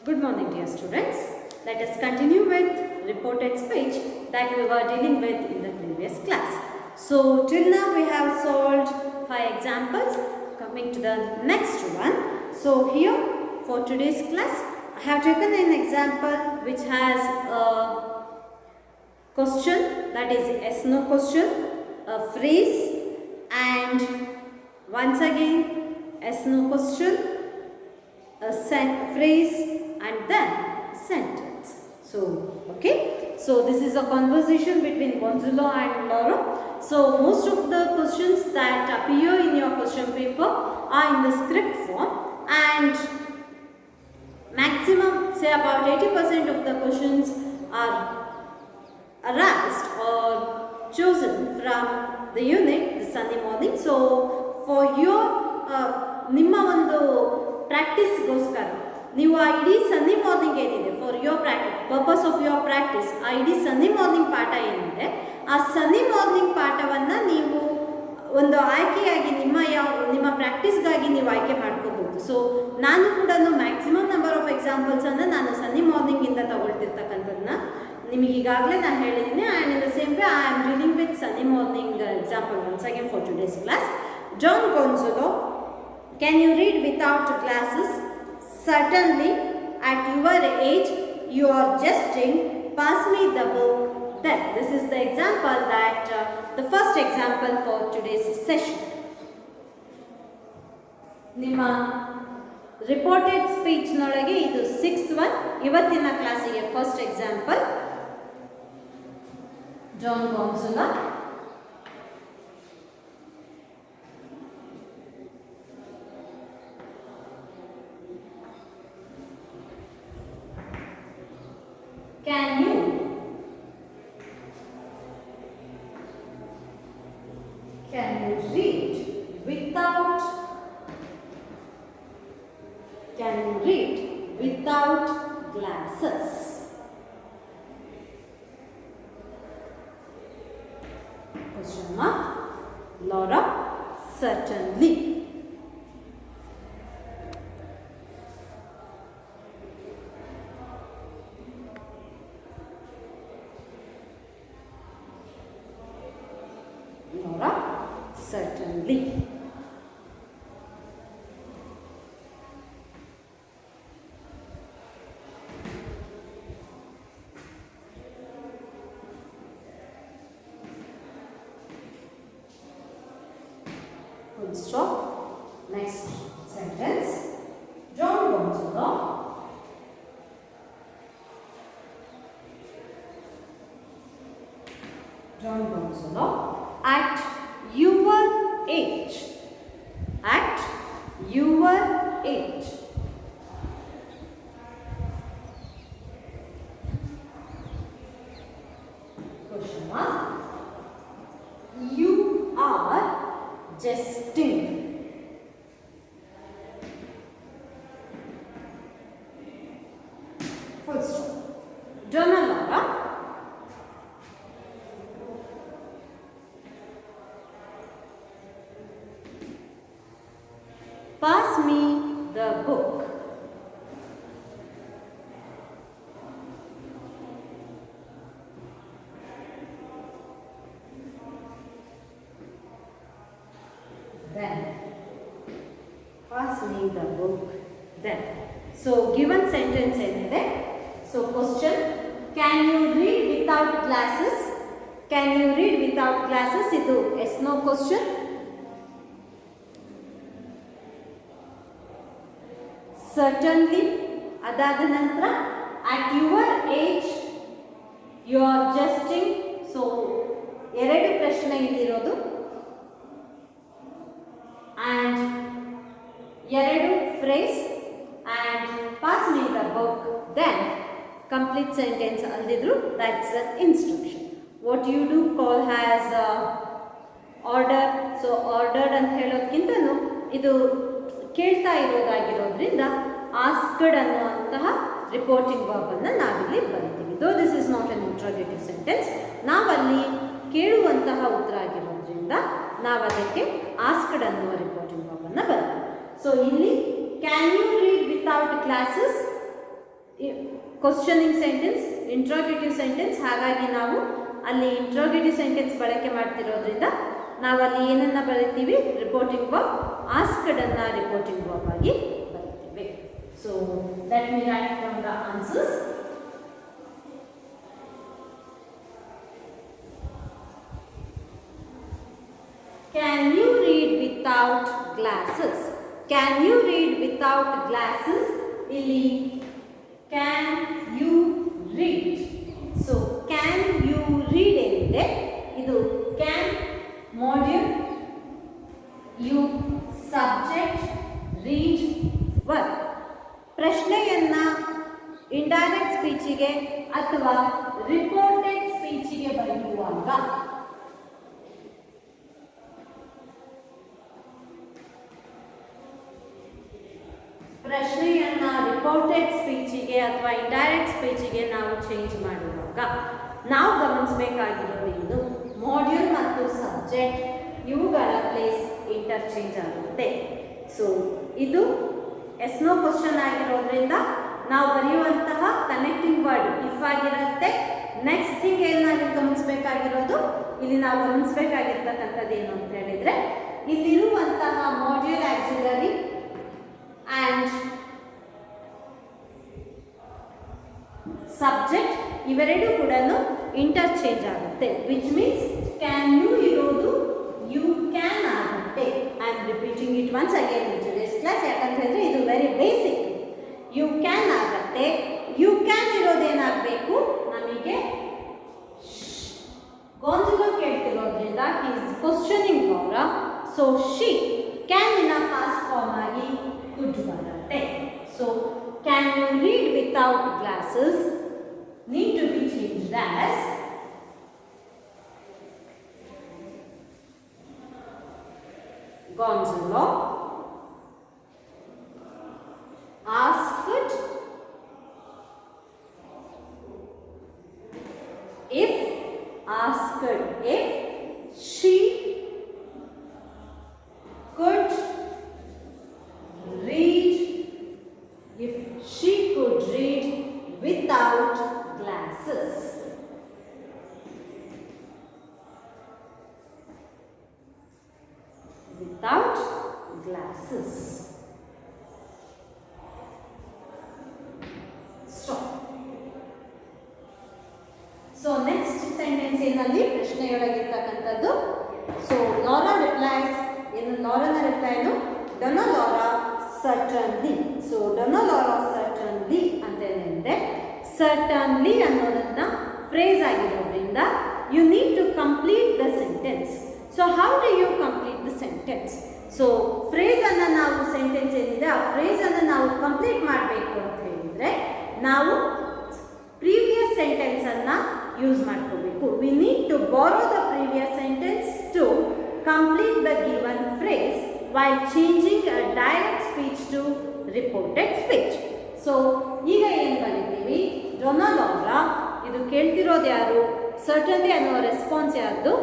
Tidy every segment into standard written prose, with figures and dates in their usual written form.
Good morning, dear students. Let us continue with reported speech that we were dealing with in the previous class. So, till now we have solved 5 examples. Coming to the next one. So, here for today's class, I have taken an example which has a question, that is yes/no question, a phrase, and once again yes/no question, a phrase, and then sentence. So, okay. So, this is a conversation between Gonzalo and Laura. So, most of the questions that appear in your question paper are in the script form, and maximum, say about 80% of the questions are asked or chosen from the unit, the Sunday morning. So, for your ನಿಮ್ಮ ಒಂದು ಪ್ರಾಕ್ಟೀಸ್ಗೋಸ್ಕರ ನೀವು ಆ ಇಡೀ Sunday morning ಏನಿದೆ for your purpose of your practice, ಆ ಇಡೀ Sunday morning ಪಾಠ ಏನಿದೆ ಆ ಸಂಡೇ ಮಾರ್ನಿಂಗ್ ಪಾಠವನ್ನು ನೀವು ಒಂದು ಆಯ್ಕೆಯಾಗಿ ನಿಮ್ಮ ಪ್ರಾಕ್ಟೀಸ್ಗಾಗಿ ನೀವು ಆಯ್ಕೆ ಮಾಡ್ಕೋಬಹುದು. ಸೊ ನಾನು ಕೂಡ ಮ್ಯಾಕ್ಸಿಮಮ್ ನಂಬರ್ ಆಫ್ ಎಕ್ಸಾಂಪಲ್ಸನ್ನು ನಾನು ಸಂಡೇ ಮಾರ್ನಿಂಗಿಂದ ತಗೊಳ್ತಿರ್ತಕ್ಕಂಥದ್ದನ್ನ ನಿಮಗೆ ಈಗಾಗಲೇ ನಾನು ಹೇಳಿದ್ದೀನಿ. And in the same way I am dealing with Sunday morning example once again for today's class. John Gonzalo, can you read without glasses? Certainly. At your age, you are jesting. Pass me the book. Then, this is the example that the first example for today's session. ನಿಮ್ಮ reported speech ನೊಳಗೆ ಇದು 6th one. ಇವತ್ತಿನ ಕ್ಲಾಸಿಗೆ first example John Gonzalo. Can you read without glasses? Question mark. Laura, certainly. Laura, certainly. Full stop. Next sentence. John Gonzalo at your age. At your age. Question mark. You are jesting. Full stop. Donna Laura. Pass me the book. Then, pass me the book. Then. So, given sentence ಏನಿದೆ. So, question, can you read without glasses? Can you read without glasses? ಇದು yes no question. Certainly. ಅದಾದ ನಂತರ at your age you are jesting. So, ಎರಡು ಪ್ರಶ್ನೆ ಇಲ್ಲಿರೋದು and ಎರಡು phrase and pass me the book. Then complete sentence aldiದ್ರು, that's the instruction. What you do call has order. So ordered ಅಂತ ಹೇಳೋದಕ್ಕಿಂತನೂ ಇದು ಕೇಳ್ತಾ ಇರೋದಾಗಿರೋದ್ರಿಂದ asked ಅನ್ನುವಂತಹ ರಿಪೋರ್ಟಿಂಗ್ ವರ್ಬ್ ಅನ್ನು ನಾವಿಲ್ಲಿ ಬರಿತೀವಿ. ದೋ this is not an interrogative sentence, ನಾವಲ್ಲಿ ಕೇಳುವಂತಹ ಉತ್ತರ ಆಗಿರೋದ್ರಿಂದ ನಾವು ಅದಕ್ಕೆ ಆಸ್ಕ್ಡ್ ಅನ್ನುವ ರಿಪೋರ್ಟಿಂಗ್ ವರ್ಬ್ ಅನ್ನು ಬರಿತೀವಿ. ಸೊ ಇಲ್ಲಿ can you read without glasses, questioning sentence, interrogative sentence. ಹಾಗಾಗಿ ನಾವು ಅಲ್ಲಿ ಇಂಟ್ರೋಗೇಟಿವ್ ಸೆಂಟೆನ್ಸ್ ಬಳಕೆ ಮಾಡ್ತಿರೋದ್ರಿಂದ ನಾವು ಅಲ್ಲಿ ಏನನ್ನ ಬರೀತೀವಿ, ರಿಪೋರ್ಟಿಂಗ್ ವರ್ಬ್, ಆಸ್ಕ್ಡ್ ಅನ್ನ ರಿಪೋರ್ಟಿಂಗ್ ವರ್ಬ್ ಆಗಿ ಬರೀತೀವಿ. So let me write down the answers. Can you read without glasses? Can you read without glasses? ಇಲ್ಲಿ can you read. So can you read ಎಂದರೆ ಇದು can module, you subject, read verb. ಪ್ರಶ್ನೆಯನ್ನ indirect ಸ್ಪೀಚಿಗೆ ಅಥವಾ reported ಸ್ಪೀಚಿಗೆ ಬರೆಯುವಾಗ ಪ್ರಶ್ನೆಯನ್ನ reported ಸ್ಪೀಚಿಗೆ ಅಥವಾ indirect ಸ್ಪೀಚಿಗೆ ನಾವು change ಮಾಡುವಾಗ ನಾವು ಗಮನಿಸಬೇಕಾಗಿರೋದು ಏನು, ಮಾಡ್ಯೂಲ್ ಮತ್ತು ಸಬ್ಜೆಕ್ಟ್ ಇವುಗಳ ಪ್ಲೇಸ್ ಇಂಟರ್ಚೇಂಜ್ ಆಗುತ್ತೆ. ಸೊ ಇದು ಎಸ್ ನೋ ಕ್ವಶನ್ ಆಗಿರೋದ್ರಿಂದ ನಾವು ಬರೆಯುವಂತಹ ಕನೆಕ್ಟಿಂಗ್ ವರ್ಡ್ ಇಫ್ ಆಗಿರುತ್ತೆ. ನೆಕ್ಸ್ಟ್ ಥಿಂಗ್ ಏನು ನಾವು ಗಮನಿಸಬೇಕಾಗಿರೋದು, ಇಲ್ಲಿ ನಾವು ಗಮನಿಸಬೇಕಾಗಿರ್ತಕ್ಕಂಥದ್ದು ಏನು ಅಂತ ಹೇಳಿದರೆ, ಇಲ್ಲಿರುವಂತಹ ಮಾಡ್ಯೂಲ್ ಆಕ್ಸಿಲರಿ and subject ಇವೆರಡೂ ಕೂಡ ಇಂಟರ್ಚೇಂಜ್ ಆಗುತ್ತೆ. ವಿಚ್ ಮೀನ್ಸ್ ಕ್ಯಾನ್ ಯು ಇರೋದು ಯು ಕ್ಯಾನ್ ಆಗುತ್ತೆ. I am repeating it once again in today's class. ಯಾಕಂತ ಹೇಳಿದ್ರೆ ಇದು ವೆರಿ ಬೇಸಿಕ್. ಯು ಕ್ಯಾನ್ ಆಗುತ್ತೆ. ಯು ಕ್ಯಾನ್ ಇರೋದೇನಾಗಬೇಕು, ನಮಗೆ ಗೋನ್ಸುಲೋ ಕೇಳ್ತಿರೋದ್ರಿಂದ ಈಸ್ ಕ್ವಶನಿಂಗ್ ಗೌರ. ಸೊ ಶಿ ಕ್ಯಾನ್ ಇನ ಪಾಸ್ಟ್ ಫಾರ್ಮ್ ಆಗಿ could ಬರುತ್ತೆ. So can you read without glasses need to be changed as Gonzalo asked if she could read, if she could read without glasses. Without glasses. Stop. So next sentence ಏನಲ್ಲಿ ಪ್ರಶ್ನೆಯೊಳಗಿರ್ತಕ್ಕಂಥದ್ದು. So Laura replies, ಏನು ಲಾರನ ರಿಪ್ಲೈನು, Donna Laura certainly. So Donna Laura certainly ಅಂತ ಹೇಳಿದ್ರೆ certainly ಅನ್ನೋದನ್ನ phrase ಆಗಿರೋದ್ರಿಂದ you need to complete the sentence. So how do you complete the sentence? So ಫ್ರೇಸನ್ನು ನಾವು ಸೆಂಟೆನ್ಸ್ ಏನಿದೆ ಆ ಫ್ರೇಸನ್ನು ನಾವು ಕಂಪ್ಲೀಟ್ ಮಾಡಬೇಕು ಅಂತ ಹೇಳಿದರೆ ನಾವು ಪ್ರೀವಿಯಸ್ ಸೆಂಟೆನ್ಸನ್ನು ಯೂಸ್ ಮಾಡ್ಕೋಬೇಕು. We need to borrow the previous sentence to complete the given phrase while changing a direct speech to reported speech. So ಈಗ ಏನು ಬರೀತೀವಿ, ಡೊನಾ ಲಾರಾ, ಇದು ಕೇಳ್ತಿರೋದು ಯಾರು, ಸರ್ಟನ್ಲಿ ಅನ್ನೋ ರೆಸ್ಪಾನ್ಸ್ ಯಾರ್ದು,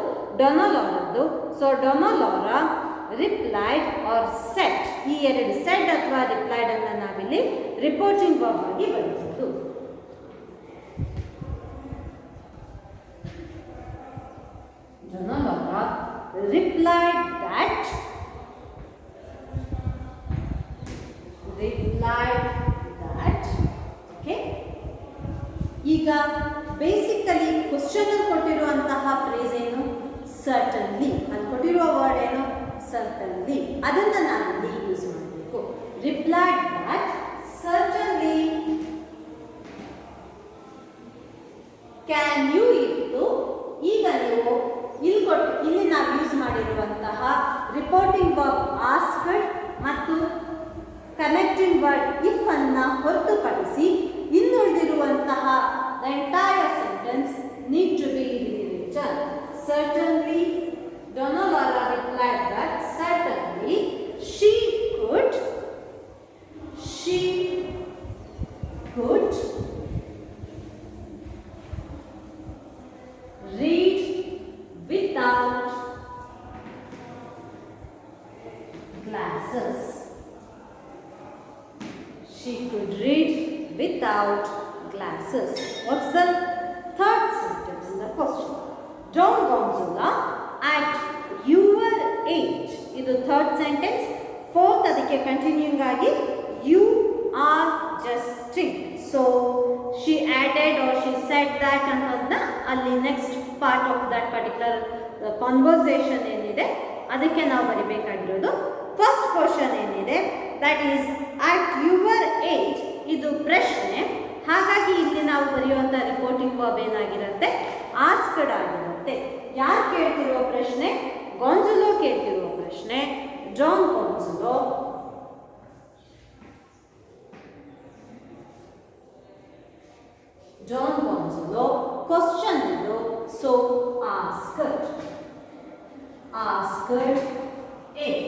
ಡೊನಾ ಲಾರದ್ದು. ಸೊ ಡೊನಾ ಲಾರಾ ರಿಪ್ಲೈಡ್ ಆರ್ ಸೆಟ್, ಈ ಎರಡು ಸೆಟ್ ಅಥವಾ ರಿಪ್ಲೈಡ್ ಅನ್ನು ನಾವಿಲ್ಲಿ ರಿಪೋರ್ಟಿಂಗ್ ವರ್ಬ್ ಆಗಿ ಬರೀಬಹುದು. ಡೊನಾ ಲಾರಾ ರಿಪ್ಲೈಡ್ that, ಓಕೆ. ಈಗ ಬೇಸಿಕಲಿ ಕ್ವಶನ್ ಅಲ್ಲಿ ಕೊಟ್ಟಿರುವಂತಹ ಫ್ರೇಸ್ ಏನು, ಸರ್ಟನ್ಲಿ. ಅಲ್ಲಿ ಕೊಟ್ಟಿರುವ ವರ್ಡ್ ಏನು, ಸರ್ಟನ್ಲಿ. ಅದನ್ನು ನಾವಿಲ್ಲಿ ಯೂಸ್ ಮಾಡಬೇಕು. Replied that certainly can you ಇತ್ತು. ಈಗ ನೀವು ಇಲ್ಲಿ ನಾವು ಯೂಸ್ ಮಾಡಿರುವಂತಹ ರಿಪೋರ್ಟಿಂಗ್ ವರ್ಬ್ ಆಸ್ಕ್ಡ್ ಮತ್ತು ಕನೆಕ್ಟಿಂಗ್ ವರ್ಡ್ ಇಫ್ ಅನ್ನ ಹೊರತುಪಡಿಸಿ ಇನ್ನುಳಿದಿರುವಂತಹ the entire sentence need to be written. Certainly Donna Laura replied that certainly she could read without glasses. without glasses. What's the third sentence in the question? Don Gonzalo, at your age. ಇದು third sentence. Fourth ಅದಕ್ಕೆ continuing ಆಗಿ you are jesting. So she added or she said that ಅನ್ನೋದನ್ನ ಅಲ್ಲಿ next part of that particular conversation ಏನಿದೆ ಅದಕ್ಕೆ ನಾವು ಬರಿಬೇಕಾಗಿರೋದು. First question ಏನಿದೆ that is at your age ಇದು ಪ್ರಶ್ನೆ. ಹಾಗಾಗಿ ಇಲ್ಲಿ ನಾವು ಬರೆಯುವಂಥ ರಿಪೋರ್ಟಿಂಗ್ ವರ್ಬ್ ಏನಾಗಿರುತ್ತೆ? ಆಸ್ಕ್ಡ್ ಆಗಿರುತ್ತೆ. ಯಾರು ಕೇಳ್ತಿರೋ ಪ್ರಶ್ನೆ? ಗಾನ್ಜಲೋ ಕೇಳ್ತಿರೋ ಪ್ರಶ್ನೆ. ಜಾನ್ ಗಾನ್ಜಲೋ ಕ್ವಶನ್ ಇದು. So asked if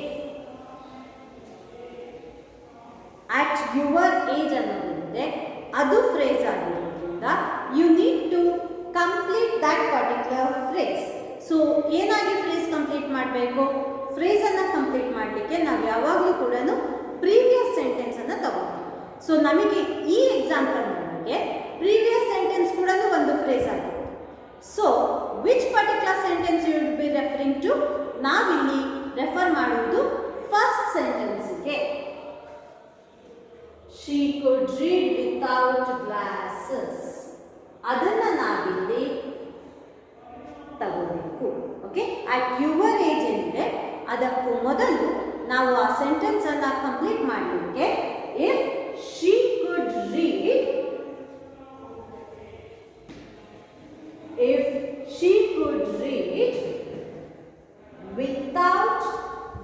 at your age ಅನ್ನೋದಿದೆ ಅದು ಫ್ರೇಸ್ ಆಗಿರೋದ್ರಿಂದ you need to complete that particular phrase. So ಏನಾಗಿ ಫ್ರೇಸ್ ಕಂಪ್ಲೀಟ್ ಮಾಡಬೇಕು? ಫ್ರೇಸನ್ನು ಕಂಪ್ಲೀಟ್ ಮಾಡಲಿಕ್ಕೆ ನಾವು ಯಾವಾಗಲೂ ಕೂಡ ಪ್ರೀವಿಯಸ್ ಸೆಂಟೆನ್ಸನ್ನು ತಗೋತೀವಿ. ಸೊ ನಮಗೆ ಈ ಎಕ್ಸಾಂಪಲ್ ನಮಗೆ ಪ್ರೀವಿಯಸ್ ಸೆಂಟೆನ್ಸ್ ಕೂಡ ಒಂದು ಫ್ರೇಸ್ ಆಗಿದೆ. So which particular sentence you will be referring to? ನಾವಿಲ್ಲಿ ರೆಫರ್ ಮಾಡುವುದು ಫಸ್ಟ್ ಸೆಂಟೆನ್ಸ್ಗೆ. She could read without glasses. ಅದನ್ನು ನಾವಿಲ್ಲಿ ತಗೋಬೇಕು. ಓಕೆ, ಅಟ್ ಯುವರ್ ಏಜ್ ಏನಿದೆ ಅದಕ್ಕೂ ಮೊದಲು ನಾವು ಆ ಸೆಂಟೆನ್ಸ್ ಅನ್ನು ಕಂಪ್ಲೀಟ್ ಮಾಡಲಿಕ್ಕೆ if she could read, if she could read without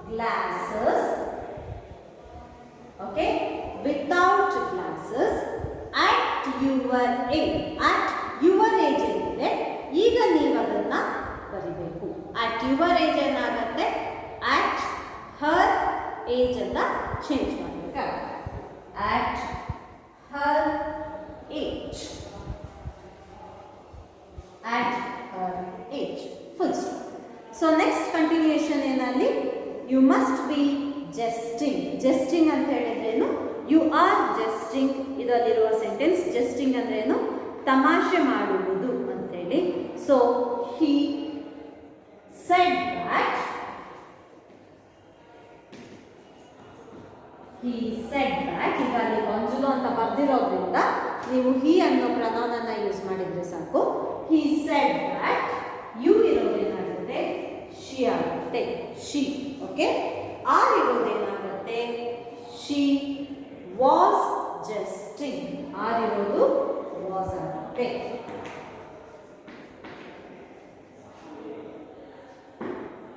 glasses, okay, without glasses at your age. At your age ಏನಿದೆ ಈಗ ನೀವು ಅದನ್ನ ಬರಿಬೇಕು. at your age ಏನಾಗುತ್ತೆ? at her age ಅಂತ ಚೇಂಜ್ ಮಾಡಬೇಕು. at her age, at her age, full stop. So next continuation ಏನಲ್ಲಿ you must be jesting. Jesting ಅಂತ ಹೇಳಿದ್ರೇನು? ಯು ಆರ್ ಜಸ್ಟಿಂಗ್ ಇದರಲ್ಲಿರುವ ಸೆಂಟೆನ್ಸ್. ಜಸ್ಟಿಂಗ್ ಅಂದ್ರೇನು? ತಮಾಷೆ ಮಾಡುವುದು ಅಂತೇಳಿ. ಸೊ ಹಿ ಸೆಡ್ ದ್ಯಾಟ್, ಈಗ ಅಲ್ಲಿ ಗಾನ್ಜಲೋ ಅಂತ ಬರ್ದಿರೋದ್ರಿಂದ ನೀವು ಹಿ ಅನ್ನೋ ಪ್ರನೌನ್ ಅನ್ನ ಯೂಸ್ ಮಾಡಿದ್ರೆ ಸಾಕು. ಹಿ ಸೆಡ್ ದ್ಯಾಟ್, ಯು ಇರೋದೇನಾಗುತ್ತೆ? ಶಿ ಆಗುತ್ತೆ. ಶಿ. ಓಕೆ, ಆರ್ ಇರೋದೇನಾಗುತ್ತೆ? She was jesting. ಆರ್ ಇರೋದು ವಾಸ್ ಆಗುತ್ತೆ.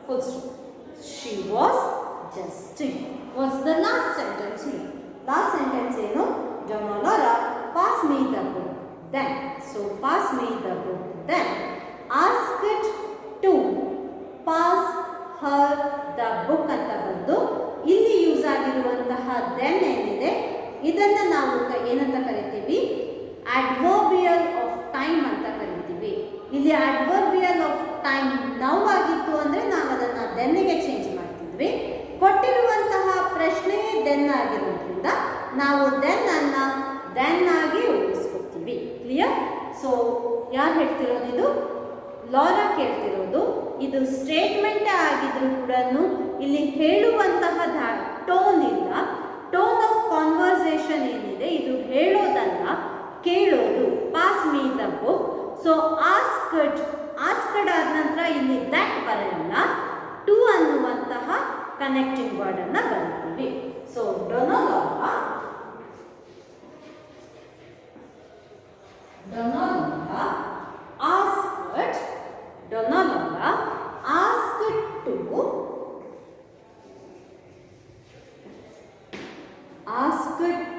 Full stop. She was jesting. Was the last sentence. Last sentence ಏನು? Donalora, pass me the book then. So pass me the book then. Ask it to pass her the book ಅಂತ ಬಂದು ಇಲ್ಲಿ use ಆಗಿರುವಂತಹ then ಏನಿದೆ ಇದನ್ನು ನಾವು ಏನಂತ ಕರಿತೀವಿ? ಅಡ್ವರ್ಬಿಯಲ್ ಆಫ್ ಟೈಮ್ ಅಂತ ಕರಿತೀವಿ. ಇಲ್ಲಿ ಅಡ್ವರ್ಬಿಯಲ್ ಆಫ್ ಟೈಮ್ ನೌ ಆಗಿತ್ತು ಅಂದರೆ ನಾವು ಅದನ್ನು ದೆನ್ನಿಗೆ ಚೇಂಜ್ ಮಾಡ್ತಿದ್ವಿ. ಕೊಟ್ಟಿರುವಂತಹ ಪ್ರಶ್ನೆಯೇ ದೆನ್ ಆಗಿರೋದ್ರಿಂದ ನಾವು ದೆನ್ ಅನ್ನು ದೆನ್ ಆಗಿ ಉಳಿಸ್ಕೊತೀವಿ. ಕ್ಲಿಯರ್? ಸೊ ಯಾರು ಹೇಳ್ತಿರೋದು? ಇದು ಲಾರಾ ಕೇಳ್ತಿರೋದು. ಇದು ಸ್ಟೇಟ್ಮೆಂಟೇ ಆಗಿದ್ರೂ ಕೂಡ ಇಲ್ಲಿ ಹೇಳುವಂತಹ ಟೋನ್ ಇಲ್ಲ. ಟೋನ್ ಆಫ್ ಕಾನ್ವರ್ಸೇಷನ್ ಏನಿದೆ ಇದು ಹೇಳೋದಲ್ಲ, ಕೇಳೋದು. Pass me the book. So asked ಆದ ನಂತರ ಇಲ್ಲಿ ದಟ್ ಬರಲ್ಲ, ಟು ಅನ್ನುವಂತಹ ಕನೆಕ್ಟಿಂಗ್ ವರ್ಡ್ ಅನ್ನ ಬರೀತೀವಿ. So Donalora asked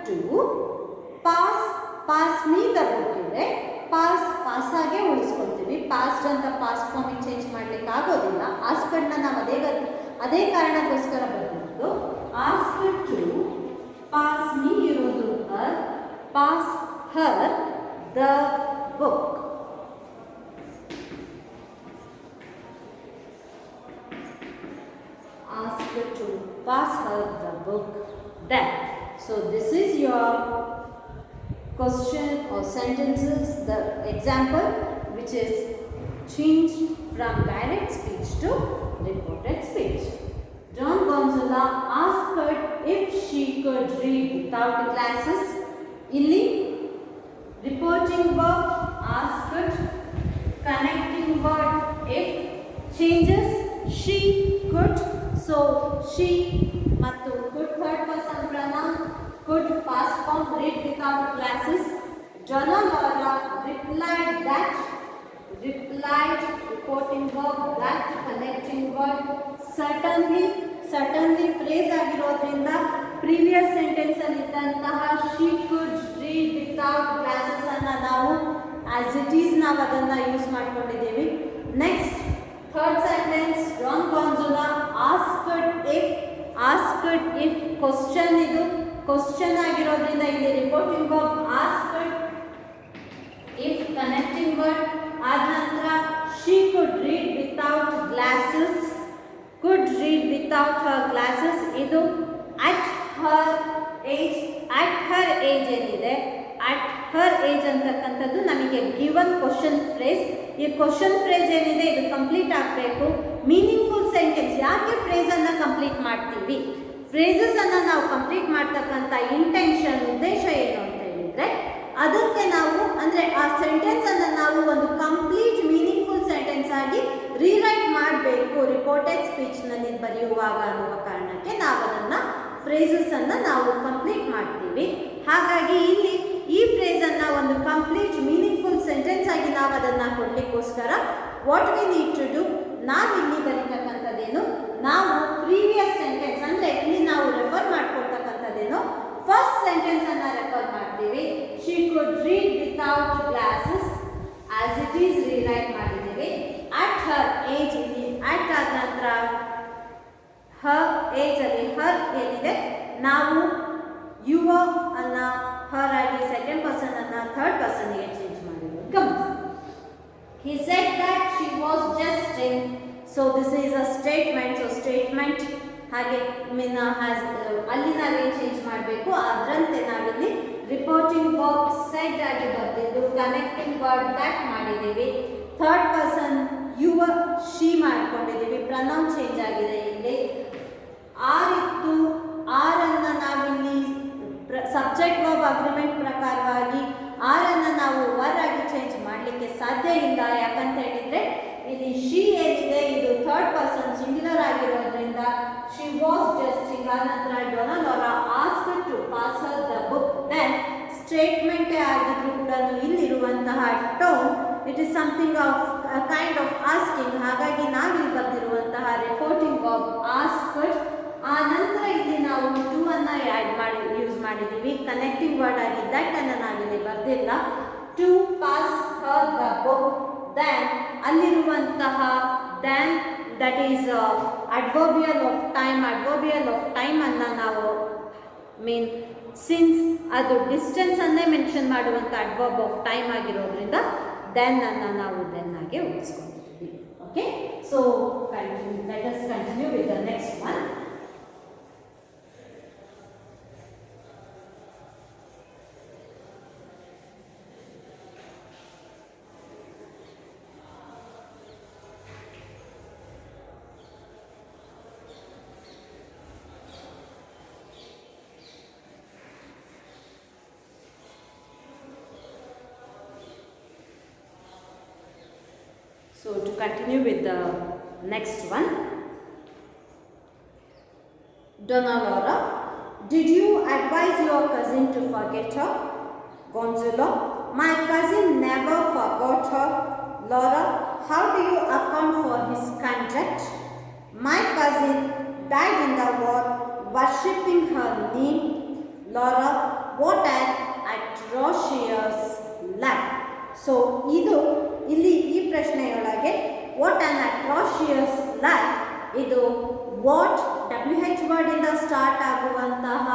to pass me the book ಇದೆ. ಪಾಸ್ ಆಗಿ ಉಳಿಸ್ಕೊಳ್ತೀವಿ. ಪಾಸ್ಟ್ ಅಂತ ಪಾಸ್ಟ್ ಫಾರ್ಮಿಗೆ ಚೇಂಜ್ ಮಾಡ್ಲಿಕ್ಕೆ ಆಗೋದಿಲ್ಲ. ಆಸ್ಕಡ್ನ ನಾವು ಅದೇ ಕಾರಣಕ್ಕೋಸ್ಕರ ಬರ್ತಿದ್ದು. ಆಸ್ಕ್ಡ್ ಟು ಪಾಸ್ ಮೀ ಇರೋದು her, pass her the book. Asked to pass her the book then. So this is your question or sentences, the example which is changed from direct speech to reported speech. John Gonzalo asked her if she could read without glasses. Illi reporting verb asked, connecting word if changes she could, so she ಮತ್ತು could third person pronoun, could past form, read without glasses. Donna Laura replied reporting verb, that connecting word, certainly phrase ಆಗಿರೋದ್ರಿಂದ previous sentence ಅಲ್ಲಿ ಇದ್ದಂತಹ she could read without glasses ಅನ್ನ ನಾವು as it is ನಾವು ಅದನ್ನ use ಮಾಡ್ಕೊಂಡಿದ್ದೀವಿ. Next third sentence, John Gonzalo asked if question, ಇದು question ಆಗಿರೋದ್ರಿಂದ ಇಲ್ಲಿ reporting verb asked, if connecting word, ಆದ ನಂತರ she could read without glasses, could read without her glasses, ಇದು at her age ಏನಿದೆ at her age ಅಂತಕ್ಕಂಥದ್ದು ನಮಗೆ given question phrase. ಈ ಕ್ವಶನ್ ಫ್ರೇಸ್ ಏನಿದೆ ಇದು ಕಂಪ್ಲೀಟ್ ಆಗಬೇಕು. ಮೀನಿಂಗ್ಫುಲ್ ಸೆಂಟೆನ್ಸ್, ಯಾಕೆ ಫ್ರೇಸ್ ಅನ್ನ ಕಂಪ್ಲೀಟ್ ಮಾಡ್ತೀವಿ, ಫ್ರೇಸಸ್ ಅನ್ನ ನಾವು ಕಂಪ್ಲೀಟ್ ಮಾಡ್ತಕ್ಕಂಥ ಇಂಟೆನ್ಷನ್, ಉದ್ದೇಶ ಏನು ಅಂತ ಹೇಳಿದ್ರೆ ಅದಕ್ಕೆ ನಾವು ಅಂದರೆ ಆ ಸೆಂಟೆನ್ಸ್ ಅನ್ನು ನಾವು ಒಂದು ಕಂಪ್ಲೀಟ್ ಮೀನಿಂಗ್ಫುಲ್ ಸೆಂಟೆನ್ಸ್ ಆಗಿ ರೀರೈಟ್ ಮಾಡಬೇಕು ರಿಪೋರ್ಟೆಡ್ ಸ್ಪೀಚ್ನಲ್ಲಿ ಬರೆಯುವಾಗ ಅನ್ನುವ ಕಾರಣಕ್ಕೆ ನಾವು ಅದನ್ನು ಫ್ರೇಸಸನ್ನು ನಾವು ಕಂಪ್ಲೀಟ್ ಮಾಡ್ತೀವಿ. ಹಾಗಾಗಿ ಇಲ್ಲಿ ಈ ಫ್ರೇಸನ್ನು ಒಂದು ಕಂಪ್ಲೀಟ್ ಮೀನಿಂಗ್ಫುಲ್ ಸೆಂಟೆನ್ಸ್ ಆಗಿ ನಾವು ಅದನ್ನು ಕೊಡಲಿಕ್ಕೋಸ್ಕರ what we need to do, ನಾವಿಲ್ಲಿ ಬರೀತಕ್ಕಂಥದ್ದೇನು, ನಾವು ಪ್ರೀವಿಯಸ್ ಸೆಂಟೆನ್ಸ್ ಅಂದರೆ ಇಲ್ಲಿ ನಾವು ರೆಫರ್ ಮಾಡ್ಕೊಳ್ತಕ್ಕಂಥದ್ದೇನು ಫಸ್ಟ್ ಸೆಂಟೆನ್ಸ್ ಅನ್ನು ರೆಫರ್ ಮಾಡ್ತೀವಿ. She could read without glasses as it is rewrite ಮಾಡಿದ್ದೀವಿ. ಅಟ್ ಹರ್ ಏಜ್, ಇಲ್ಲಿ ಅಟ್ ಆದ ನಂತರ ಹರ್ ಏಜ್ ಅಲ್ಲಿ ಹರ್ ಏನಿದೆ ನಾವು ಯುವರ್ ಅನ್ನ ಹರ್ ಆಗಿ ಸೆಕೆಂಡ್ ಪರ್ಸನ್ ಅನ್ನ ಥರ್ಡ್ ಪರ್ಸನ್ಗೆ ಚೇಂಜ್ ಮಾಡಿದ್ದೀವಿ. He said that she was jesting, so this is a statement. So statement ಹಾಗೆ ಮೀನ್ ಹ್ಯಾಸ್ ಅಲ್ಲಿ ನಾವೇನು ಚೇಂಜ್ ಮಾಡಬೇಕು ಅದರಂತೆ ನಾವಿಲ್ಲಿ ರಿಪೋರ್ಟಿಂಗ್ ವರ್ಬ್ ಸೆಡ್ ಆಗಿ ಬರ್ತಿದ್ದು, ಕನೆಕ್ಟಿಂಗ್ ವರ್ಡ್ ದಟ್ ಮಾಡಿದ್ದೀವಿ, ಥರ್ಡ್ ಪರ್ಸನ್ ಯುವರ್ ಶಿ ಮಾಡ್ಕೊಂಡಿದ್ದೀವಿ, ಪ್ರನೌನ್ ಚೇಂಜ್ ಆಗಿದೆ. ಇಲ್ಲಿ ಆರ್ ಇತ್ತು, ಆರ್ ಅನ್ನ ನಾವಿಲ್ಲಿ ಸಬ್ಜೆಕ್ಟ್ ವರ್ಬ್ ಅಗ್ರಿಮೆಂಟ್ ಪ್ರಕಾರವಾಗಿ ಆರ್ ಅನ್ನ ನಾವು ವರ್ ಆಗಿ ಚೇಂಜ್ ಮಾಡಲಿಕ್ಕೆ ಸಾಧ್ಯ ಇಲ್ಲ. ಯಾಕಂತ ಹೇಳಿದ್ರೆ ಇಲ್ಲಿ ಶಿ ಏನಿದೆ ಇದು ಥರ್ಡ್ ಪರ್ಸನ್ ಸಿಂಗ್ಯುಲರ್ ಆಗಿರೋದ್ರಿಂದ ಶಿ ವಾಸ್ ಜಸ್ಟಿಂಗ್. ಆ ನಂತರ Donna Laura asked to pass her the book. Then ಸ್ಟೇಟ್ಮೆಂಟೇ ಆಗಿದ್ರು ಕೂಡ ಇಲ್ಲಿರುವಂತಹ tone it is something of kind of asking. ಹಾಗಾಗಿ ನಾವಿಲ್ಲಿ ಬರ್ತಿರುವಂತಹ ರಿಪೋರ್ಟಿಂಗ್ ವರ್ಬ್ ಆಸ್ಕ್ಡ್. ಆ ನಂತರ ಇಲ್ಲಿ ನಾವು ಟು ಅನ್ನ ಆ್ಯಡ್ ಮಾಡಿ ಯೂಸ್ ಮಾಡಿದ್ದೀವಿ. ಕನೆಕ್ಟಿಂಗ್ ವರ್ಡ್ ಆಗಿ ದಟ್ ಅನ್ನು ನಾವಿಲ್ಲಿ ಬರ್ದಿಲ್ಲ. To pass her the book. Then ಅಲ್ಲಿರುವಂತಹ then that is adverbial of time ಅನ್ನು ನಾವು ಮೀನ್ ಸಿನ್ಸ್ ಅದು ಡಿಸ್ಟೆನ್ಸ್ ಅನ್ನೇ ಮೆನ್ಷನ್ ಮಾಡುವಂಥ ಅಡ್ವರ್ಬ್ ಆಫ್ ಟೈಮ್ ಆಗಿರೋದ್ರಿಂದ ದೆನ್ ಅನ್ನು ನಾವು ದೆನ್ ಆಗಿ ಉಳಿಸ್ಕೊಂಡಿದ್ದೀವಿ. Okay, so let us continue with the next one. So to continue with the next one, Donna Laura, did you advise your cousin to forget her? Gonzalo, my cousin never forgot her. Laura, how do you account for his conduct? My cousin died in the war worshipping her name. Laura, what an atrocious lie. So ಇದು ಇಲ್ಲಿ ಈ ಪ್ರಶ್ನೆಯೊಳಗೆ what on atrocious lie, ಇದು what WH ವರ್ಡಿಂದ start ಆಗುವಂತಹ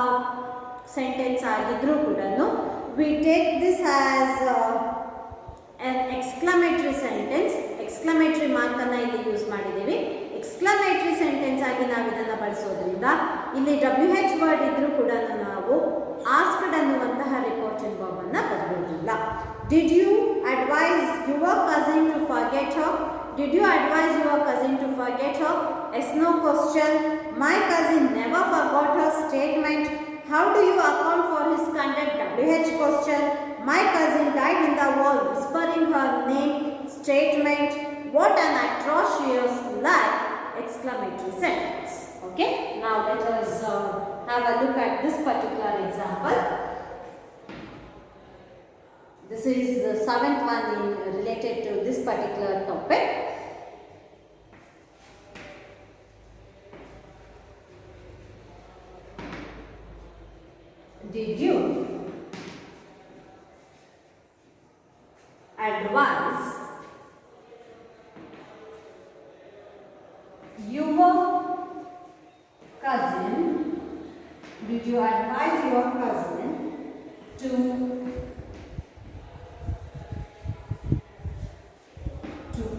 sentence ಆಗಿದ್ರೂ ಕೂಡ we take this as an exclamatory sentence. Exclamatory ಮಾರ್ಕನ್ನು ಇಲ್ಲಿ ಯೂಸ್ ಮಾಡಿದ್ದೀವಿ. ಎಕ್ಸ್ಕ್ಲಮೇಟರಿ ಸೆಂಟೆನ್ಸ್ ಆಗಿ ನಾವು ಇದನ್ನು ಬಳಸೋದ್ರಿಂದ ಇಲ್ಲಿ WH ವರ್ಡ್ ಇದ್ರೂ ಕೂಡ ನಾವು ಆಸ್ಕ್ಡ್ ಅನ್ನುವಂತಹ ರಿಪೋರ್ಟಿಂಗ್ ವರ್ಬ್ ಅನ್ನ ಬರಬಹುದಿಲ್ಲ. Did you advise your cousin to forget her? Did you advise your cousin to forget her? Yes no question. My cousin never forgot her statement. How do you account for his conduct? WH question. My cousin died in the war whispering her name statement. What an atrocious lie! Exclamatory sentence. Okay, now let us have a look at this particular example. This is the 7th one related to this particular topic. Did you advise your cousin? Did you advise your cousin to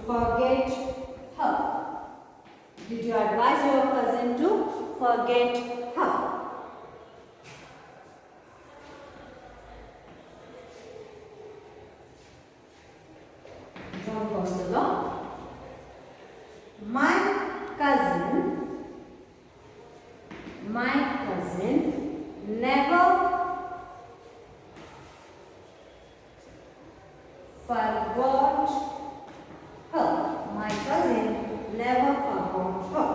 forget her? Did you advise your cousin to forget her? John goes along. My cousin never forgot her. My cousin never forgot her.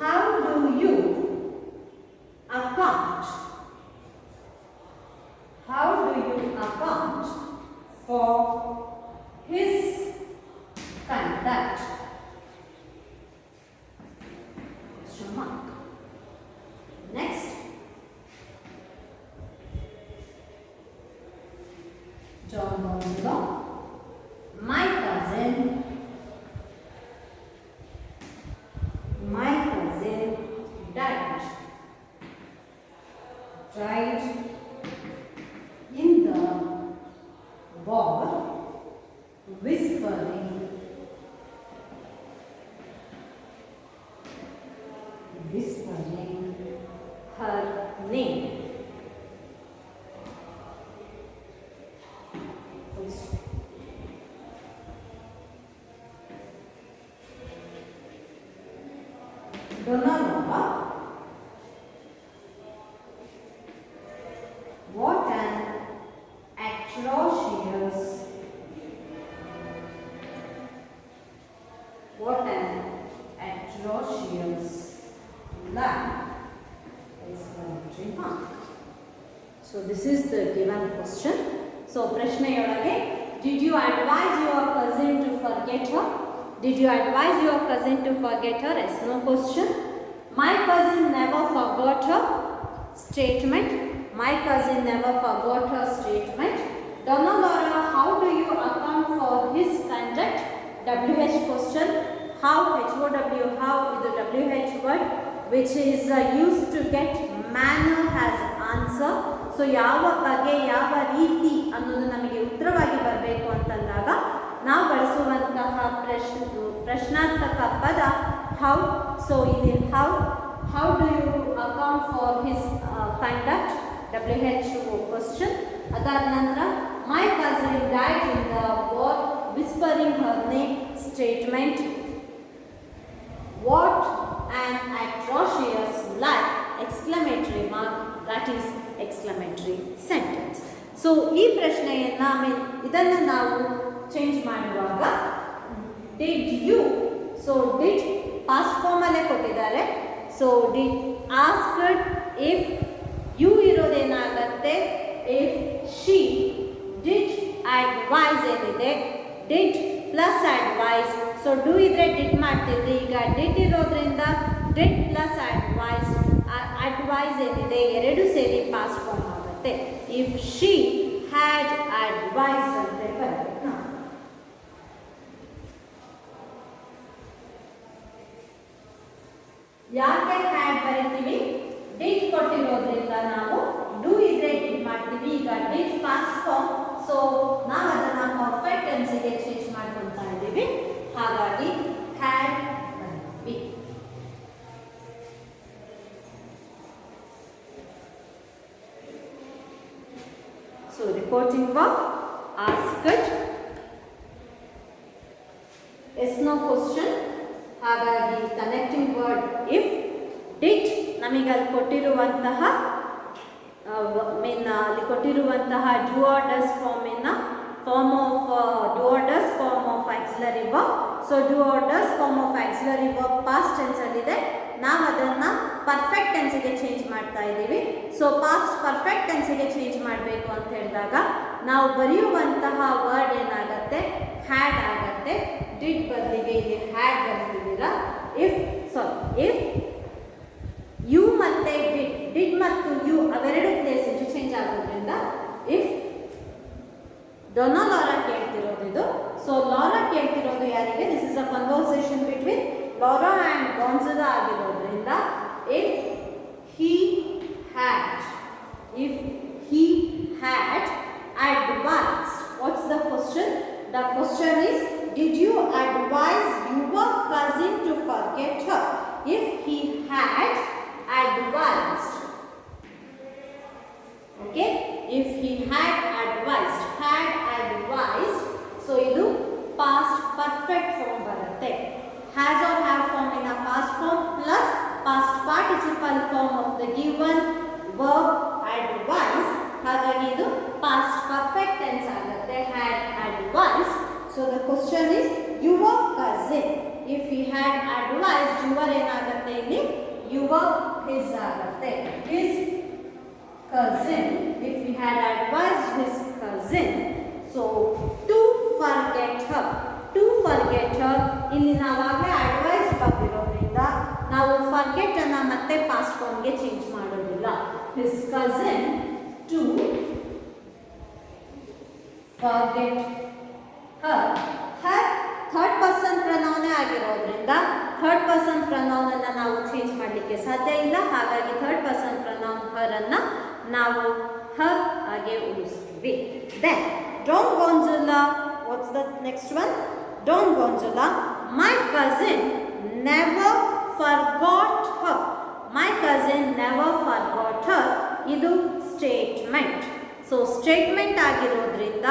How do you account? How do you account for his conduct? Question mark. Next. John goes along. My cousin died in the war whispering her name. Donalova, what an atrocious lie. Exclamatory mark. So this is the given question. So ಪ್ರಶ್ನೆಯೊಳಗೆ did you advise your cousin to forget her? Did you advise your cousin to forget her? Yes, no question. My cousin never forgot her statement. My cousin never forgot her statement. Donalora, how do you account for his conduct? WH question. How, HOW, how is the WH word which is used to get manner as answer. So ಯಾವ ಬಗೆ ಯಾವ ರೀತಿ ಅನ್ನೋದು ನಮಗೆ ಉತ್ತರವಾಗಿ ಬರಬೇಕು ಅಂತಂದಾಗ ನಾವು ಬಳಸುವಂತಹ ಪ್ರಶ್ನಾರ್ಥಕ ಪದ ಹೌ. ಸೊ ಇಲ್ಲಿ how do you account for his conduct? WH question. ಅದಾದ ನಂತರ my cousin died in the war whispering her name statement. What an atrocious lie! Exclamatory mark, that is exclamatory sentence. So ಈ ಪ್ರಶ್ನೆಯನ್ನ ಇದನ್ನು ನಾವು change ಮಾಡುವಾಗ did you, so did past form ಅಲ್ಲೇ ಕೊಟ್ಟಿದ್ದಾರೆ. So did asked if you ಇರೋದೇನಾಗತ್ತೆ if she, did advise ಏನಿದೆ did plus advise. So do ಇದ್ರೆ did ಮಾಡ್ತಿದ್ರಿ, ಈಗ ಡಿಡ್ ಇರೋದ್ರಿಂದ ಡಿಡ್ ಪ್ಲಸ್ ಅಡ್ವೈಸ್ ಏನಿದೆ ಎರಡು ಸೇರಿ ಪಾಸ್ಟ್ ಫಾರ್ಮ್ ಆಗುತ್ತೆ. ಇಫ್ ಶಿ ಹ್ಯಾಡ್ ಅಡ್ವೈಸ್ ಅಂತ ಬರಬೇಕು. ಯಾಕೆ ಹ್ಯಾಡ್ ಬರೀತೀವಿ? ಡಿಡ್ ಕೊಟ್ಟಿರೋದ್ರಿಂದ ನಾವು ಡೂ ಇದ್ರೆ ಡಿಡ್ ಮಾಡ್ತೀವಿ. ಈಗ ಡಿಡ್ ಪಾಸ್ಟ್ ಫಾರ್ಮ್, ಸೊ ನಾವು ಅದನ್ನ ಪರ್ಫೆಕ್ಟ್ ಟೆನ್ಸ್ಗೆ ಚೇಂಜ್ ಹಾಗಾಗಿ ಹ್ಯಾಡ್ ಬರ್ತೀವಿ. So reporting work asked, yes no question, ಹಾಗಾಗಿ ಕನೆಕ್ಟಿಂಗ್ ವರ್ಡ್ ಇಫ್. ಡಿಡ್ ನಮಗೆ ಅಲ್ಲಿ ಕೊಟ್ಟಿರುವಂತಹ ಅಲ್ಲಿ ಕೊಟ್ಟಿರುವಂತಹ do or does form of do or does form of auxiliary verb. So do or does form of auxiliary verb past tense ಅಲ್ಲಿದೆ, ನಾವು ಅದನ್ನು perfect ಟೆನ್ಸಿಗೆ ಚೇಂಜ್ ಮಾಡ್ತಾ ಇದ್ದೀವಿ. ಸೊ ಪಾಸ್ಟ್ ಪರ್ಫೆಕ್ಟ್ ಟೆನ್ಸಿಗೆ ಚೇಂಜ್ ಮಾಡಬೇಕು ಅಂತ ಹೇಳಿದಾಗ ನಾವು ಬರೆಯುವಂತಹ ವರ್ಡ್ ಏನಾಗುತ್ತೆ, ಹ್ಯಾಡ್ ಆಗುತ್ತೆ. ಡಿಡ್ ಬದಲಿಗೆ ಇಲ್ಲಿ ಹ್ಯಾಡ್ ಬರ್ತಿದ್ದೀರಾ. ಇಫ್ ಯು ಮತ್ತೆ ಡಿಡ್ ಮತ್ತು ಯು ಅವೆರಡು ಪ್ಲೇಸ್ ಇಂಟರ್ಚೇಂಜ್ ಆಗೋದ್ರಿಂದ ಇಫ್ ಡೊನಾ ಲಾರಾ ಕೇಳ್ತಿರೋದು ಇದು. ಸೊ ಲಾರಾ ಕೇಳ್ತಿರೋದು ಯಾರಿಗೆ, this is a conversation between Laura and Gonzala ಆಗಿರೋದ್ರಿಂದ if he had advised, what's the question? The question is, did you advise your cousin to forget her? If he had advised, okay, if he had advised, so idu past perfect form barutte. Has or have form in a past form plus past participle form of the given verb advised, ಹಾಗಾಗಿ ಇದು past perfect tense ಆಗುತ್ತೆ, had advised. So the question is your cousin, if he had advised, your ಏನಾಗುತ್ತೆ ಇಲ್ಲಿ, your his ಆಗುತ್ತೆ, his cousin, if he had advised his cousin. So to forget her, ಇಲ್ಲಿ ನಾವಾಗಲೇ advice ಬಂದಿರೋದ್ರಿಂದ ನಾವು forget ಅನ್ನ ಮತ್ತೆ past ಫಾರ್ಮ್ಗೆ ಚೇಂಜ್ ಮಾಡೋದಿಲ್ಲ. his cousin to forget her. Third person pronoun ಆಗಿರೋದ್ರಿಂದ ಥರ್ಡ್ ಪರ್ಸನ್ ಪ್ರನೌನ್ ಅನ್ನು ನಾವು ಚೇಂಜ್ ಮಾಡಲಿಕ್ಕೆ ಸಾಧ್ಯ ಇಲ್ಲ, ಹಾಗಾಗಿ ಥರ್ಡ್ ಪರ್ಸನ್ ಪ್ರನೌನ್ ಹರ್ ಅನ್ನ ನಾವು ಹರ್ ಹಾಗೆ ಉಳಿಸ್ತೀವಿ. Then Don Gonzala, what's the next one? Don Gonzala, my cousin never forgot her. My cousin never forgot her, ಇದು ಸ್ಟೇಟ್ಮೆಂಟ್. ಸೊ ಸ್ಟೇಟ್ಮೆಂಟ್ ಆಗಿರೋದ್ರಿಂದ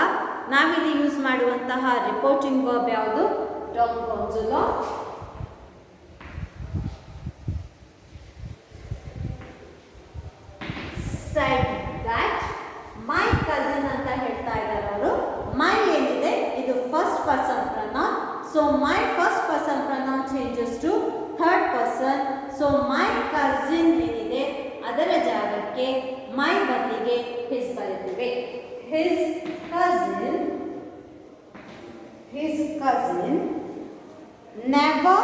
ನಾವಿಲ್ಲಿ ಯೂಸ್ ಮಾಡುವಂತಹ ರಿಪೋರ್ಟಿಂಗ್ ವರ್ಬ್ ಯಾವುದು? Don Gonzala. said that my cousin ಅಂತ ಹೇಳ್ತಾ ಇದ್ದಾರೆ ಅವರು. My ಏನಿದೆ ಇದು first person pronoun. So my first person pronoun changes to third person. So my cousin ಏನಿದೆ ಅದರ ಜಾಗಕ್ಕೆ ಮೈ ಬದಲಿಗೆ ಹಿಸ್ ಬರೀತೀವಿ. his cousin never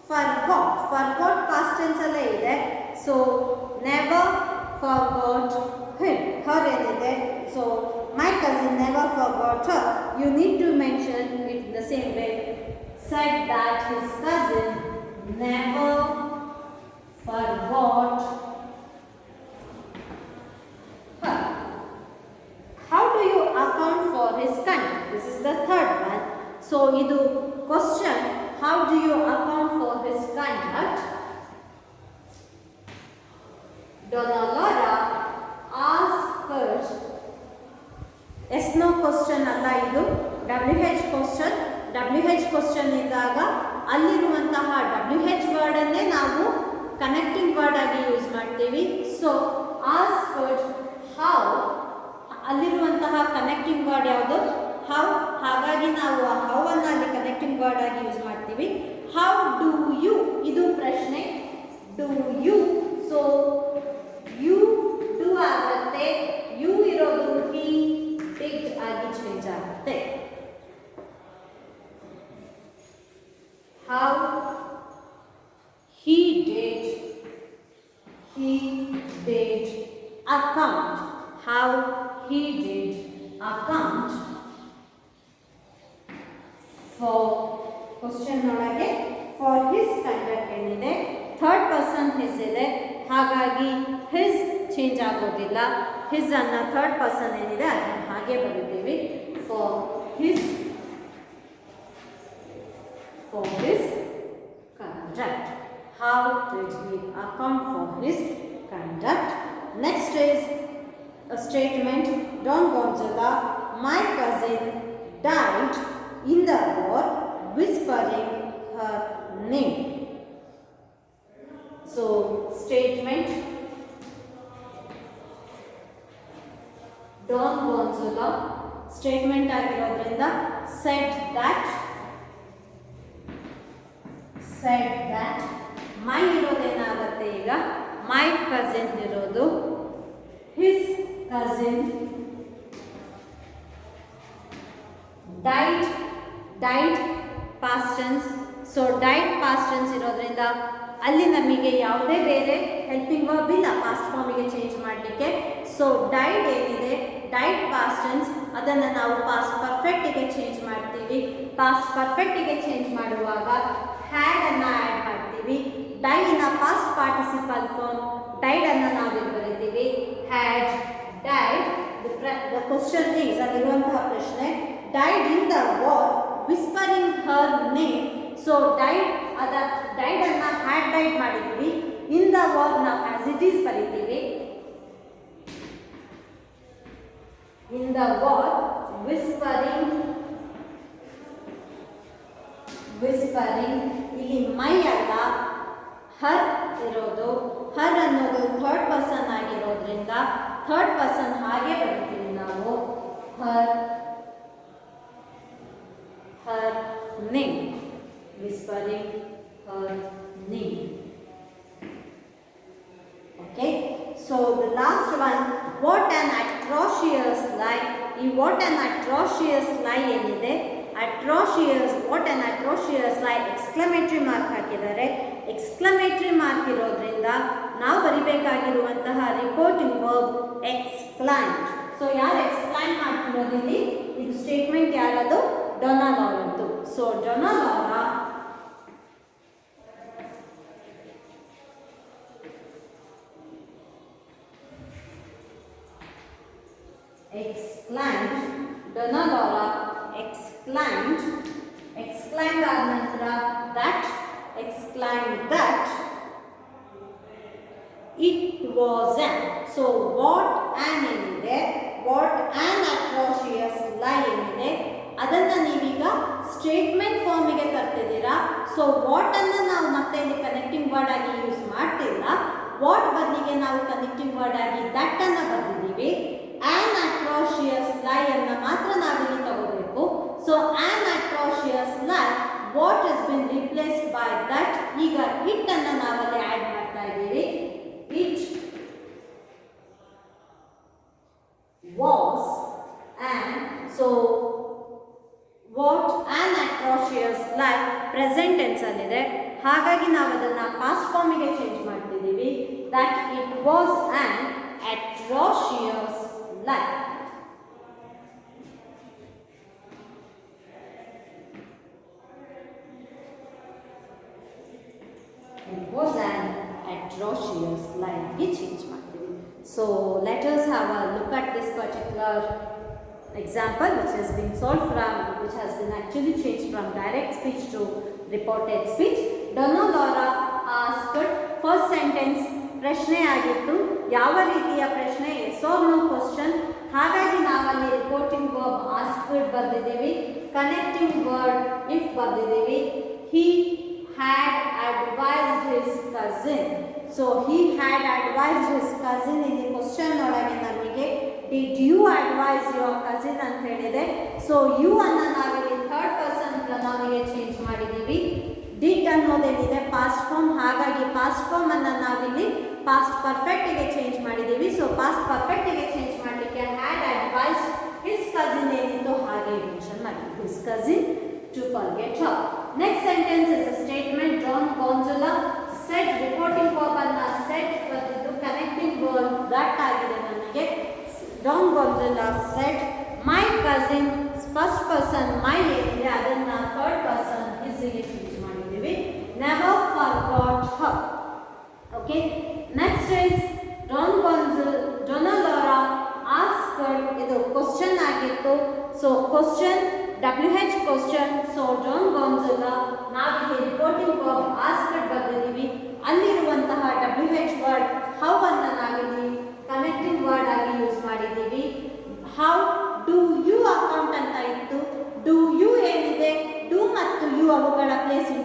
forgot past tense ಅಲ್ಲೇ ಇದೆ. So never forgot him. her ಏನಿದೆ, so my cousin never forgot her. You need to mention it the same way. Said that his cousin never forgot her. How do you account for his conduct? This is the third one. So idu question, how do you account for his conduct? Donna Laura asked, yes no question ಅಲ್ಲ ಇದು, WH question. WH question ಇದ್ದಾಗ ಅಲ್ಲಿರುವಂತಹ WH word ಅನ್ನೇ ನಾವು connecting word ಆಗಿ use ಮಾಡ್ತೀವಿ. So asked how, ಅಲ್ಲಿರುವಂತಹ connecting word ಯಾವುದು? ಹೌ. ಹಾಗಾಗಿ ನಾವು ಹೌ ಅನ್ನು ಅಲ್ಲಿ ಕನೆಕ್ಟಿಂಗ್ ವರ್ಡ್ ಆಗಿ ಯೂಸ್ ಮಾಡ್ತೀವಿ. ಹೌ ಡು ಯು, ಇದು ಪ್ರಶ್ನೆ. Do you, so you do ಆಗುತ್ತೆ, ಯು ಇರೋದು ಹಿ ಡಿಡ್ ಆಗಿ ಚೇಂಜ್ ಆಗುತ್ತೆ. How he did account. How he did account for question ಒಳಗೆ for his conduct ಏನಿದೆ ಥರ್ಡ್ ಪರ್ಸನ್ his ಇದೆ, ಹಾಗಾಗಿ his ಚೇಂಜ್ ಆಗೋದಿಲ್ಲ. his ಅನ್ನ ಥರ್ಡ್ ಪರ್ಸನ್ ಏನಿದೆ ಅದನ್ನ ಹಾಗೆ ಬರೀತೀವಿ. for his for his conduct. How did he account for his conduct? Next is a statement, Don Gonzaga, my cousin died in the war whispering her name. So statement, Don Gonzaga statement ಆಗಿರೋದ್ರಿಂದ said that my ಇರೋದೇನಾಗುತ್ತೆ ಈಗ my cousin ಇರೋದು his cousin died past tense. So died past tense ಇರೋದ್ರಿಂದ ಅಲ್ಲಿ ನಮಗೆ ಯಾವುದೇ ಬೇರೆ helping verb ಇಲ್ಲ past ಫಾರ್ಮಿಗೆ ಚೇಂಜ್ ಮಾಡಲಿಕ್ಕೆ. ಸೊ ಡೈಡ್ ಏನಿದೆ ಡೈಡ್ ಪಾಸ್ಟ್ ಟೆನ್ಸ್ ಅದನ್ನು ನಾವು ಪಾಸ್ಟ್ ಪರ್ಫೆಕ್ಟಿಗೆ ಚೇಂಜ್ ಮಾಡ್ತೀವಿ. ಪಾಸ್ಟ್ ಪರ್ಫೆಕ್ಟಿಗೆ ಚೇಂಜ್ ಮಾಡುವಾಗ ಹ್ಯಾಡ್ ಅನ್ನು ಆ್ಯಡ್ ಮಾಡ್ತೀವಿ. ಡೈನ ಪಾಸ್ಟ್ ಪಾರ್ಟಿಸಿಪಲ್ ಫಾರ್ಮ್ ಡೈಡ್ ಅನ್ನು ನಾವು ಬರೀತೀವಿ had died. The question is ಅಲ್ಲಿರುವಂತಹ ಪ್ರಶ್ನೆ died in the war whispering her name. So died ಅನ್ನು ಹ್ಯಾಡ್ ಡೈಡ್ ಮಾಡಿದ್ದೀವಿ. ಇನ್ ದ ವಾರ್ ನಾವು ಆಸ್ ಇಟ್ ಈಸ್ ಬರೀತೀವಿ. ಇನ್ ದ ವಾರ್ ವಿಸ್ಪರಿಂಗ್ ಇಲ್ಲಿ ಮೈ ಅಲ್ಲ ಹರ್ ಇರೋದು. ಹರ್ ಅನ್ನೋದು ಥರ್ಡ್ ಪರ್ಸನ್ ಆಗಿರೋದ್ರಿಂದ ಥರ್ಡ್ ಪರ್ಸನ್ ಹಾಗೆ ಬರೀತೀವಿ ನಾವು her name. Whispering her name. Okay, so the last one, what an atrocious lie. What an atrocious lie ಏನಿದೆ atrocious, what an atrocious lie exclamatory mark ಹಾಕಿದ್ದಾರೆ. exclamatory mark ಇರೋದ್ರಿಂದ ನಾವು ಬರಿಬೇಕಾಗಿರುವಂತಹ reporting verb exclaimed. So ಯಾರು explain ಮಾಡ್ತಿರೋದಿಲ್ಲಿ ಇದು statement ಯಾರದು ಡೊನಾ ಲಾರದ್ದು. So ಡೊನಾ ಲಾರ exclaimed ಆದ ನಂತರ exclaimed that it was an. so what an ಏನಿದೆ what an atrocious lie ಏನಿದೆ ಅದನ್ನು ನೀವೀಗ ಸ್ಟೇಟ್ಮೆಂಟ್ ಫಾರ್ಮಿಗೆ ತರ್ತಿದ್ದೀರಾ. ಸೊ ವಾಟ್ ಅನ್ನು ನಾವು ಮತ್ತೆ ಇಲ್ಲಿ ಕನೆಕ್ಟಿಂಗ್ ವರ್ಡ್ ಆಗಿ ಯೂಸ್ ಮಾಡ್ತಿಲ್ಲ. ವಾಟ್ ಬದಲಿಗೆ ನಾವು ಕನೆಕ್ಟಿಂಗ್ ವರ್ಡ್ ಆಗಿ ದಟ್ ಅನ್ನು ಬರ್ತಿದ್ದೀವಿ. ಆನ್ ಅಟ್ರೋಷಿಯಸ್ ಲೈ ಅನ್ನು ಮಾತ್ರ ನಾವಿಲ್ಲಿ ತಗೋಬೇಕು. So an atrocious lie what is been replaced by that. ಈಗ ಇಟ್ ಅನ್ನು ನಾವಲ್ಲಿ ಆ್ಯಡ್ ಮಾಡ್ತಾ ಇದ್ದೀವಿ. It was and. So what an atrocious lie present tense ಅಲ್ಲಿದೆ, ಹಾಗಾಗಿ ನಾವು ಅದನ್ನು ಪಾಸ್ಟ್ ಫಾರ್ಮಿಗೆ ಚೇಂಜ್ ಮಾಡ್ತಿದ್ದೀವಿ. That it was an atrocious lie. It was an atrocious lie. We change ಮಾಡ್ತೀವಿ. So let us have a look at this particular example which has been solved from, which has been actually changed from direct speech to reported speech. Donna Laura asked first sentence ಪ್ರಶ್ನೆ ಆಗಿತ್ತು. ಯಾವ ರೀತಿಯ ಪ್ರಶ್ನೆ? Yes or no question. ಹಾಗಾಗಿ ನಾವಲ್ಲಿ reporting verb asked ಬರ್ದಿದ್ದೀವಿ. Connecting word if ಬರ್ದಿದ್ದೀವಿ. He had advised his cousin. So he had advised his cousin. ಇಲ್ಲಿ ಕ್ವಶನ್ ಒಳಗೆ ನಮಗೆ did you advise your cousin ಅಂತ ಹೇಳಿದೆ. ಸೊ ಯು ಅನ್ನು ನಾವಿಲ್ಲಿ ಥರ್ಡ್ ಪರ್ಸನ್ ಪ್ರೊನೌನ್ಗೆ ಚೇಂಜ್ ಮಾಡಿದ್ದೀವಿ. ಡಿಡ್ ಅನ್ನೋದೇನಿದೆ ಪಾಸ್ಟ್ ಫಾರ್ಮ್, ಹಾಗಾಗಿ ಪಾಸ್ಟ್ ಫಾರ್ಮ್ ಅನ್ನು ನಾವಿಲ್ಲಿ ಪಾಸ್ಟ್ ಪರ್ಫೆಕ್ಟಿಗೆ ಚೇಂಜ್ ಮಾಡಿದ್ದೀವಿ. ಸೊ ಪಾಸ್ಟ್ ಪರ್ಫೆಕ್ಟಿಗೆ ಚೇಂಜ್ ಮಾಡಲಿಕ್ಕೆ ಹ್ಯಾಡ್ ಅಡ್ವೈಸ್ ಹಿಸ್ ಕಸಿನ್ ಏನಿತ್ತು ಹಾಗೆ ಮೆನ್ಷನ್ ಮಾಡಿ his cousin to forget her. Next sentence is a statement. Don Gonzula said. Reporting verb ಅನ್ನು ಸೆಟ್ ಬಂದಿದ್ದು ಕನೆಕ್ಟಿಂಗ್ ವರ್ಬ್ ದಟ್ ಆಗಿದೆ ನಮಗೆ. Don Gonzula said my cousin. First person my ಏನಿದೆ ಅದನ್ನು third person ಹಿಸ್ಗೆ ಚೇಂಜ್ ಮಾಡಿದ್ದೀವಿ. Never forgot her. Okay, next is Donna Laura asked. ಇದು question ಆಗಿತ್ತು. So question WH question. So Don Gonzula ನಾವು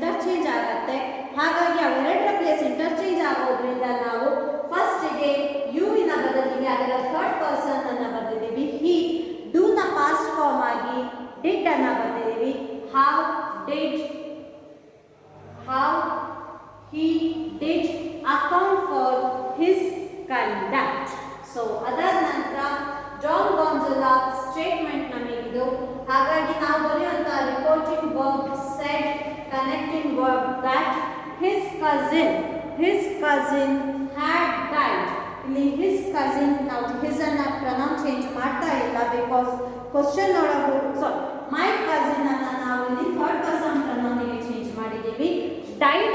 interchange ಆಗುತ್ತೆ. ಹಾಗಾಗಿ ಅವೆರಡರ ಪ್ಲೇಸ್ ಇಂಟರ್ಚೇಂಜ್ ಆಗೋದ್ರಿಂದ ನಾವು ಫಸ್ಟಿಗೆ ಯುವಿನ ಬದಲಿಗೆ ಅದರ ಥರ್ಡ್ ಪರ್ಸನ್ ಅನ್ನು ಬರ್ತಿದ್ದೀವಿ. ಹಿ ಡೂನ ಪಾಸ್ಟ್ ಫಾರ್ಮ್ ಆಗಿ ಡಿಡ್ ಅನ್ನು ಬರ್ತಿದ್ದೀವಿ. How did he did account for his conduct. So ಅದರ ನಂತರ ಜಾನ್ ಗಾನ್ಜಲಾ ಸ್ಟೇಟ್ಮೆಂಟ್ ನಮಗಿದು. ಹಾಗಾಗಿ ನಾವು ಬರೆಯುವಂಥ reporting verb said, connecting verb that, his cousin had died. ಇಲ್ಲಿ ಹಿಸ್ ಕಸಿನ್ ನಾವು ಹಿಸ್ ಅನ್ನ ಪ್ರೊನೌನ್ ಚೇಂಜ್ ಮಾಡ್ತಾ ಇಲ್ಲ, ಬಿಕಾಸ್ ಕ್ವಶನ್ ಒಳಗೂ ಮೈ ಕಸಿನ್ ಅನ್ನ ನಾವು ಇಲ್ಲಿ ಥರ್ಡ್ ಪರ್ಸನ್ ಪ್ರೊನೌನ್ಗೆ ಚೇಂಜ್ ಮಾಡಿದ್ದೀವಿ. ಡೈಡ್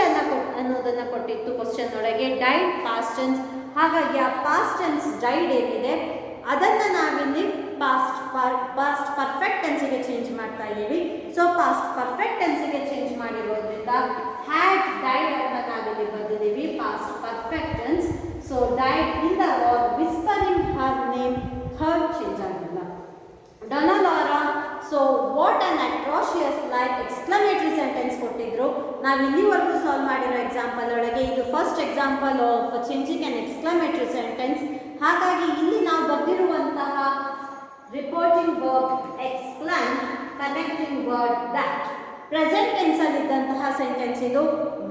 ಅನ್ನೋದನ್ನ ಕೊಟ್ಟಿತ್ತು ಕ್ವಶನ್ ಒಳಗೆ, ಡೈಡ್ ಪಾಸ್ಟ್ ಟೆನ್ಸ್. ಹಾಗಾಗಿ ಆ ಪಾಸ್ಟ್ ಟೆನ್ಸ್ ಡೈಡ್ ಏನಿದೆ ಅದನ್ನು ನಾವಿಲ್ಲಿ ಪಾಸ್ಟ್ ಪರ್ಫೆಕ್ಟ್ ಟೆನ್ಸಿಗೆ ಚೇಂಜ್ ಮಾಡ್ತಾ ಇದ್ದೀವಿ. ಸೊ ಪಾಸ್ಟ್ ಪರ್ಫೆಕ್ಟ್ ಟೆನ್ಸಿಗೆ ಚೇಂಜ್ ಮಾಡಿರೋದ್ರಿಂದ ಹ್ಯಾಡ್ ಡೈಡ್ ಅಂತ ನಾವಿಲ್ಲಿ ಬರೆದಿದ್ದೀವಿ past perfect tense. So died in the war whispering her name, her change ಆಗಿಲ್ಲ. Donna Laura so what an atrocious like exclamatory sentence ಕೊಟ್ಟಿದ್ರು. ನಾವು ಇಲ್ಲಿವರೆಗೂ ಸಾಲ್ವ್ ಮಾಡಿರೋ ಎಕ್ಸಾಂಪಲ್ ಒಳಗೆ ಇದು first example of changing an exclamatory sentence. ಹಾಗಾಗಿ ಇಲ್ಲಿ ನಾವು ಬರೆದಿರುವಂತಹ reporting verb exclaim, connecting word that. Present ಟೆನ್ಸಲ್ಲಿದ್ದಂತಹ ಸೆಂಟೆನ್ಸ್ ಇದು.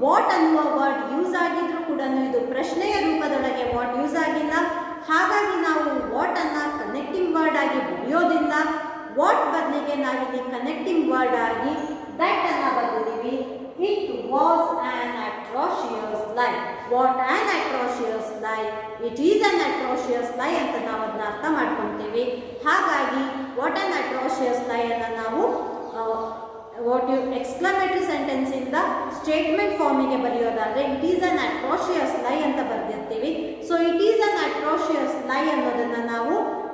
ವಾಟ್ ಅನ್ನುವ ವರ್ಡ್ ಯೂಸ್ ಆಗಿದ್ರು ಕೂಡ ಇದು ಪ್ರಶ್ನೆಯ ರೂಪದೊಳಗೆ ವಾಟ್ ಯೂಸ್ ಆಗಿಲ್ಲ. ಹಾಗಾಗಿ ನಾವು ವಾಟ್ ಅನ್ನ ಕನೆಕ್ಟಿಂಗ್ ವರ್ಡ್ ಆಗಿ ಬರೆಯೋದಿಲ್ಲ. ವಾಟ್ ಬದಲಿಗೆ ನಾವಿಲ್ಲಿ ಕನೆಕ್ಟಿಂಗ್ ವರ್ಡ್ ಆಗಿ ದಟ್ ಅನ್ನ ಬರೆದಿದ್ದೀವಿ. ಇಟ್ ವಾಸ್ ಆನ್ ಅಟ್ರಾಷಿಯಸ್ ಲೈ. ವಾಟ್ ಆನ್ ಅಟ್ರಾಷಿಯಸ್ ಲೈ, ಇಟ್ ಈಸ್ ಅನ್ ಅಟ್ರಾಷಿಯಸ್ ಲೈ ಅಂತ ನಾವು ಅದನ್ನ ಅರ್ಥ ಮಾಡ್ಕೊಳ್ತೀವಿ. ಹಾಗಾಗಿ ವಾಟ್ ಆನ್ ಅಟ್ರಾಷಿಯಸ್ ಲೈ ಅನ್ನ ನಾವು ಎಕ್ಸ್ಕ್ಲಮೇಟರಿ ಸೆಂಟೆನ್ಸ್ ಇಂದ ಸ್ಟೇಟ್ಮೆಂಟ್ ಫಾರ್ಮಿಗೆ ಬರೆಯೋದಾದ್ರೆ ಇಟ್ ಈಸ್ ಅನ್ ಅಟ್ರಾಷಿಯಸ್ ಲೈ ಅಂತ ಬರೆದಿರ್ತೀವಿ. ಸೊ ಇಟ್ ಈಸ್ ಅನ್ ಅಟ್ರಾಷಿಯಸ್ ಲೈ ಅನ್ನೋದನ್ನ ನಾವು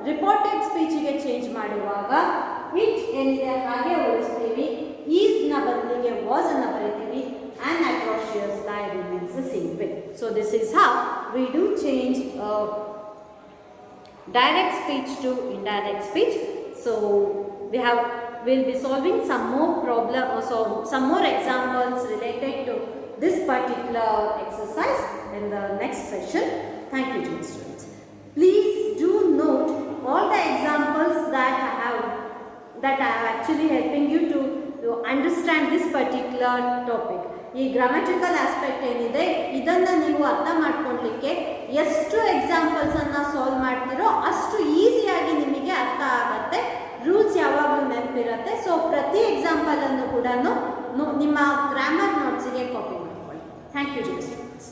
ರಿಪೋರ್ಟೆಡ್ ಸ್ಪೀಚಿಗೆ ಚೇಂಜ್ ಮಾಡುವಾಗ ಇಟ್ ಏನಿದೆ ಹಾಗೆ ಉಳಿಸ್ತೀವಿ. ಈಸ್ ನ ಬದಲಿಗೆ ವಾಸ್ ಅನ್ನ ಬರೀತೀವಿ. ಆನ್ ಅಟ್ರಾಷಿಯಸ್ ಲೈ remains the same way. So this is how we do change direct speech to indirect speech. So we'll be solving some more some more examples related to this particular exercise in the next session. Thank you, dear students. Please do note all the examples that I have actually helping you to understand this particular topic. ಈ grammatical aspect ಏನಿದೆ ಇದನ್ನು ನೀವು ಅರ್ಥ ಮಾಡ್ಕೊಳ್ಳಿಕ್ಕೆ ಎಷ್ಟು ಎಕ್ಸಾಂಪಲ್ಸನ್ನು solve ಮಾಡ್ತೀರೋ ಅಷ್ಟು ಈಸಿಯಾಗಿ ನಿಮಗೆ ಅರ್ಥ ಆಗುತ್ತೆ. ರೂಲ್ಸ್ ಯಾವಾಗಲೂ ನೆನಪಿರುತ್ತೆ. ಸೊ ಪ್ರತಿ ಎಕ್ಸಾಂಪಲನ್ನು ಕೂಡ ನಿಮ್ಮ ಗ್ರಾಮರ್ ನೋಟ್ಸಿಗೆ ಕಾಪಿ ಮಾಡ್ಕೊಳ್ಳಿ. Thank you, dear students.